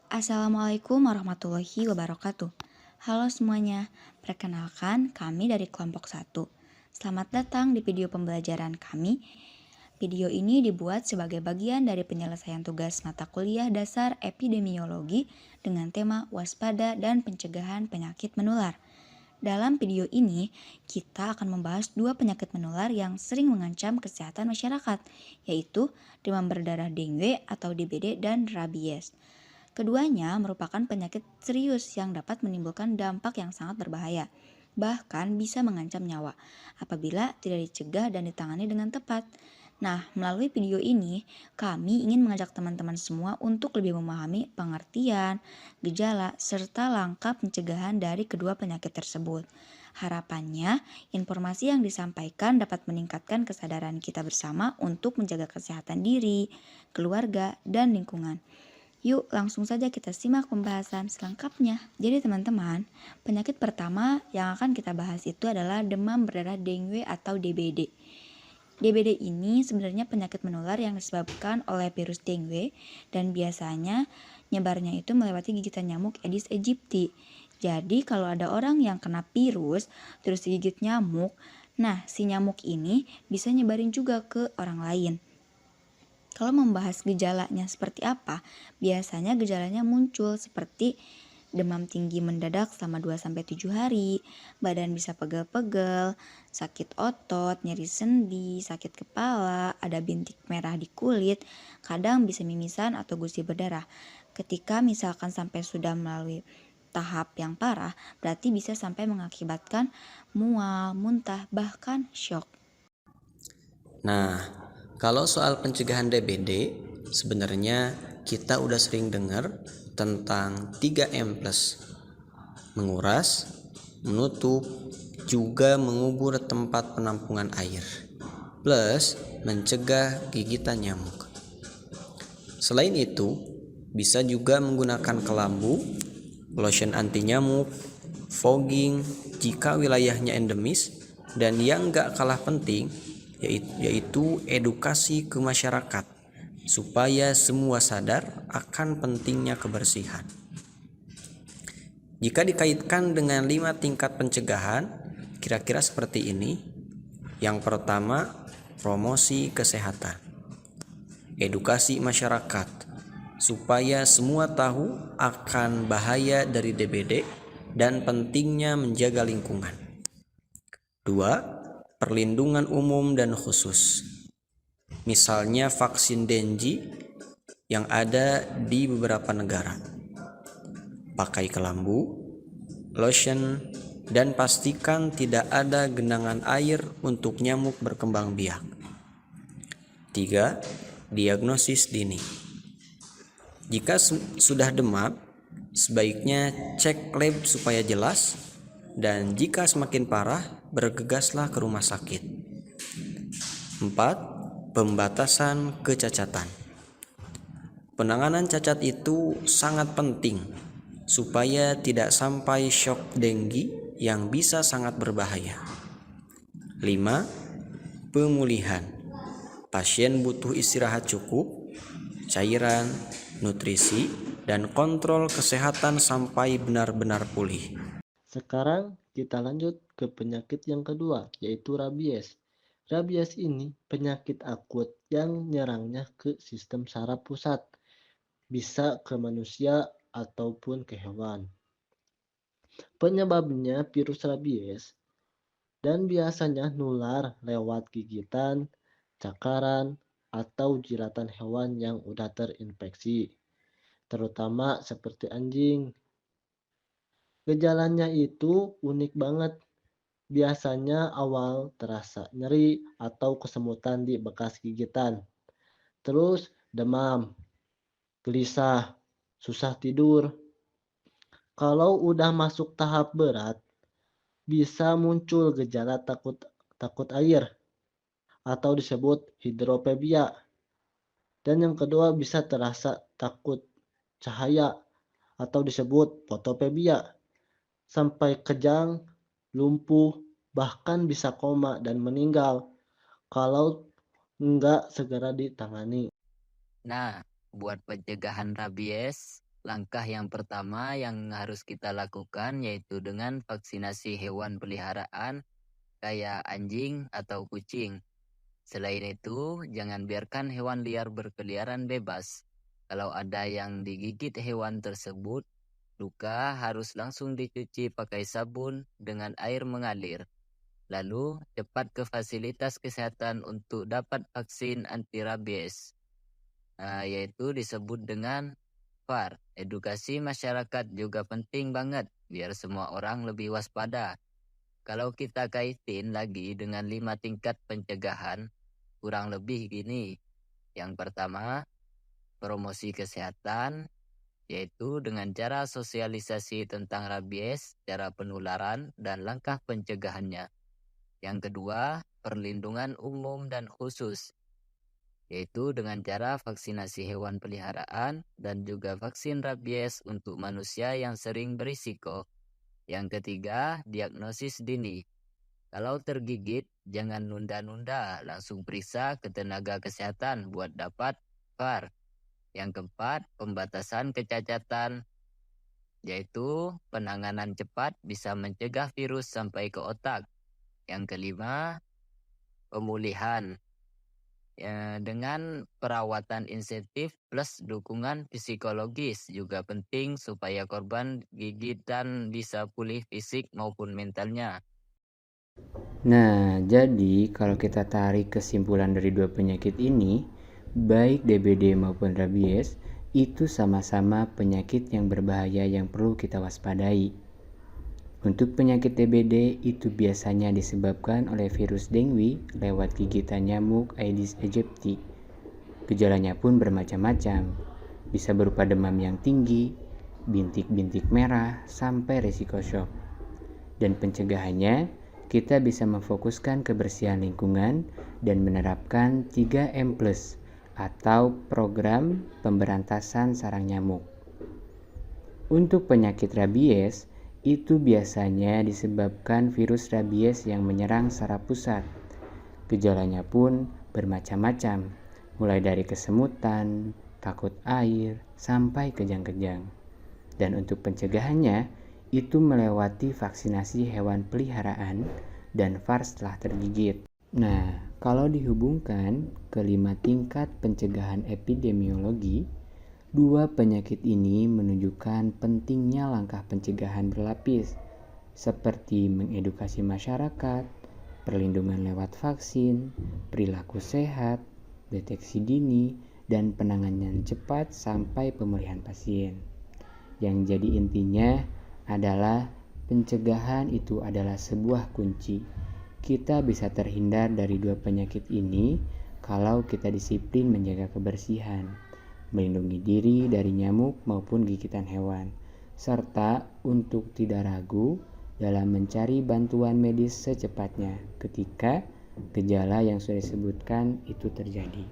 Assalamualaikum warahmatullahi wabarakatuh. Halo semuanya, perkenalkan kami dari kelompok 1. Selamat datang di video pembelajaran kami. Video ini dibuat sebagai bagian dari penyelesaian tugas mata kuliah dasar epidemiologi dengan tema waspada dan pencegahan penyakit menular. Dalam video ini, kita akan membahas 2 penyakit menular yang sering mengancam kesehatan masyarakat, yaitu demam berdarah dengue atau DBD dan rabies. Keduanya merupakan penyakit serius yang dapat menimbulkan dampak yang sangat berbahaya, bahkan bisa mengancam nyawa apabila tidak dicegah dan ditangani dengan tepat. Nah, melalui video ini, kami ingin mengajak teman-teman semua untuk lebih memahami pengertian, gejala, serta langkah pencegahan dari kedua penyakit tersebut. Harapannya, informasi yang disampaikan dapat meningkatkan kesadaran kita bersama untuk menjaga kesehatan diri, keluarga, dan lingkungan. Yuk langsung saja kita simak pembahasan selengkapnya. Jadi teman-teman, penyakit pertama yang akan kita bahas itu adalah demam berdarah dengue atau DBD. DBD ini sebenarnya penyakit menular yang disebabkan oleh virus dengue dan biasanya nyebarnya itu melewati gigitan nyamuk Aedes aegypti. Jadi kalau ada orang yang kena virus terus digigit nyamuk, nah si nyamuk ini bisa nyebarin juga ke orang lain. Kalau membahas gejalanya seperti apa, biasanya gejalanya muncul seperti demam tinggi mendadak selama 2-7 hari, badan bisa pegel-pegel, sakit otot, nyeri sendi, sakit kepala, ada bintik merah di kulit, kadang bisa mimisan atau gusi berdarah. Ketika misalkan sampai sudah melalui tahap yang parah, berarti bisa sampai mengakibatkan mual, muntah, bahkan syok. Nah, kalau soal pencegahan DBD, sebenarnya kita udah sering dengar tentang 3M+. Menguras, menutup, juga mengubur tempat penampungan air. Plus, mencegah gigitan nyamuk. Selain itu, bisa juga menggunakan kelambu, lotion anti nyamuk, fogging jika wilayahnya endemis, dan yang gak kalah penting yaitu edukasi ke masyarakat supaya semua sadar akan pentingnya kebersihan. Jika dikaitkan dengan 5 tingkat pencegahan, kira-kira seperti ini. Yang pertama, promosi kesehatan. Edukasi masyarakat supaya semua tahu akan bahaya dari DBD dan pentingnya menjaga lingkungan. 2. Perlindungan umum dan khusus. Misalnya vaksin Dengue yang ada di beberapa negara. Pakai kelambu, lotion, dan pastikan tidak ada genangan air untuk nyamuk berkembang biak. 3. Diagnosis dini. Jika sudah demam, sebaiknya cek lab supaya jelas, dan jika semakin parah, bergegaslah ke rumah sakit. 4. Pembatasan kecacatan. Penanganan cacat itu sangat penting supaya tidak sampai shock dengue yang bisa sangat berbahaya. 5. Pemulihan. Pasien butuh istirahat cukup, cairan, nutrisi, dan kontrol kesehatan sampai benar-benar pulih. Sekarang kita lanjut ke penyakit yang kedua, yaitu rabies. Rabies ini penyakit akut yang nyerangnya ke sistem saraf pusat, bisa ke manusia ataupun ke hewan. Penyebabnya virus rabies dan biasanya nular lewat gigitan, cakaran, atau jiratan hewan yang udah terinfeksi, terutama seperti anjing. Gejalanya itu unik banget. Biasanya awal terasa nyeri atau kesemutan di bekas gigitan. Terus demam, gelisah, susah tidur. Kalau udah masuk tahap berat, bisa muncul gejala takut air atau disebut hidrofobia. Dan yang kedua bisa terasa takut cahaya atau disebut fotofobia. Sampai kejang, lumpuh, bahkan bisa koma dan meninggal kalau enggak segera ditangani. Nah, buat pencegahan rabies, Langkah yang pertama yang harus kita lakukan yaitu dengan vaksinasi hewan peliharaan kayak anjing atau kucing. Selain itu, jangan biarkan hewan liar berkeliaran bebas. Kalau ada yang digigit hewan tersebut, luka harus langsung dicuci pakai sabun dengan air mengalir. Lalu, cepat ke fasilitas kesehatan untuk dapat vaksin anti rabies, yaitu disebut dengan VAR. Edukasi masyarakat juga penting banget biar semua orang lebih waspada. Kalau kita kaitin lagi dengan 5 tingkat pencegahan, kurang lebih gini. Yang pertama, promosi kesehatan, yaitu dengan cara sosialisasi tentang rabies, cara penularan, dan langkah pencegahannya. Yang kedua, perlindungan umum dan khusus, yaitu dengan cara vaksinasi hewan peliharaan dan juga vaksin rabies untuk manusia yang sering berisiko. Yang ketiga, diagnosis dini. Kalau tergigit, jangan nunda-nunda, langsung periksa ke tenaga kesehatan buat dapat VAR. Yang keempat, pembatasan kecacatan, yaitu penanganan cepat bisa mencegah virus sampai ke otak. Yang kelima, pemulihan. Dengan perawatan insentif plus dukungan psikologis juga penting supaya korban gigitan bisa pulih fisik maupun mentalnya. Nah, jadi kalau kita tarik kesimpulan dari dua penyakit ini, baik DBD maupun rabies, itu sama-sama penyakit yang berbahaya yang perlu kita waspadai. Untuk penyakit DBD itu biasanya disebabkan oleh virus dengue lewat gigitan nyamuk Aedes aegypti. Gejalanya pun bermacam-macam, bisa berupa demam yang tinggi, bintik-bintik merah, sampai risiko shock. Dan pencegahannya, kita bisa memfokuskan kebersihan lingkungan dan menerapkan 3M+, atau program pemberantasan sarang nyamuk. Untuk penyakit rabies, itu biasanya disebabkan virus rabies yang menyerang saraf pusat. Gejalanya pun bermacam-macam, mulai dari kesemutan, takut air, sampai kejang-kejang. Dan untuk pencegahannya, itu melewati vaksinasi hewan peliharaan dan VAR setelah tergigit. Nah, kalau dihubungkan ke 5 tingkat pencegahan epidemiologi, dua penyakit ini menunjukkan pentingnya langkah pencegahan berlapis, seperti mengedukasi masyarakat, perlindungan lewat vaksin, perilaku sehat, deteksi dini, dan penanganan cepat sampai pemulihan pasien. Yang jadi intinya adalah pencegahan itu adalah sebuah kunci. Kita bisa terhindar dari dua penyakit ini kalau kita disiplin menjaga kebersihan, melindungi diri dari nyamuk maupun gigitan hewan, serta untuk tidak ragu dalam mencari bantuan medis secepatnya ketika gejala yang sudah disebutkan itu terjadi.